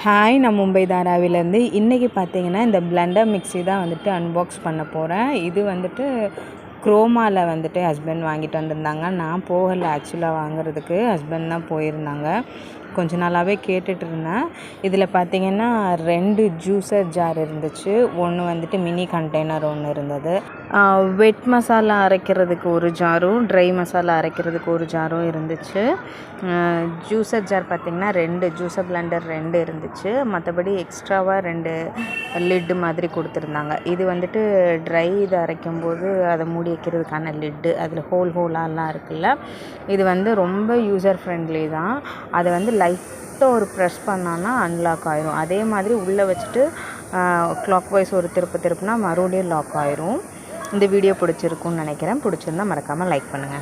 Hi, நான் மும்பை தாராவிலேருந்து. இன்றைக்கி பார்த்தீங்கன்னா இந்த பிளெண்டர் மிக்ஸி தான் வந்துட்டு அன்பாக்ஸ் பண்ண போகிறேன். இது வந்துட்டு குரோமாவில் வந்துட்டு ஹஸ்பண்ட் வாங்கிட்டு வந்திருந்தாங்க. நான் போகலை ஆக்சுவலாக வாங்குறதுக்கு, ஹஸ்பண்ட் தான் போயிருந்தாங்க. கொஞ்ச நாளாகவே கேட்டுட்டு இருந்தேன். இதில் பார்த்தீங்கன்னா 2 ஜூஸர் ஜார் இருந்துச்சு. ஒன்று வந்துட்டு மினி கண்டெய்னர் ஒன்று இருந்தது. வெட் மசாலா அரைக்கிறதுக்கு ஒரு ஜாரும், ட்ரை மசாலா அரைக்கிறதுக்கு ஒரு ஜாரும் இருந்துச்சு. ஜூஸர் ஜார் பார்த்திங்கன்னா 2 ஜூஸர் பிளெண்டர் 2 இருந்துச்சு. மற்றபடி எக்ஸ்ட்ராவாக 2 லிட்டு மாதிரி கொடுத்துருந்தாங்க. இது வந்துட்டு ட்ரை இதை அரைக்கும்போது அதை மூடி வைக்கிறதுக்கான லிட்டு, அதில் ஹோலாலாம் இருக்குல்ல. இது வந்து ரொம்ப யூசர் ஃப்ரெண்ட்லி தான். அதை வந்து லைட்டாக ஒரு ப்ரெஸ் பண்ணோன்னா அன்லாக் ஆயிரும். அதே மாதிரி உள்ளே வச்சுட்டு கிளாக் வைஸ் ஒரு திருப்புனா மறுபடியும் லாக் ஆயிரும். இந்த வீடியோ பிடிச்சிருக்குன்னு நினைக்கிறேன். பிடிச்சிருந்தா மறக்காமல் லைக் பண்ணுங்கள்.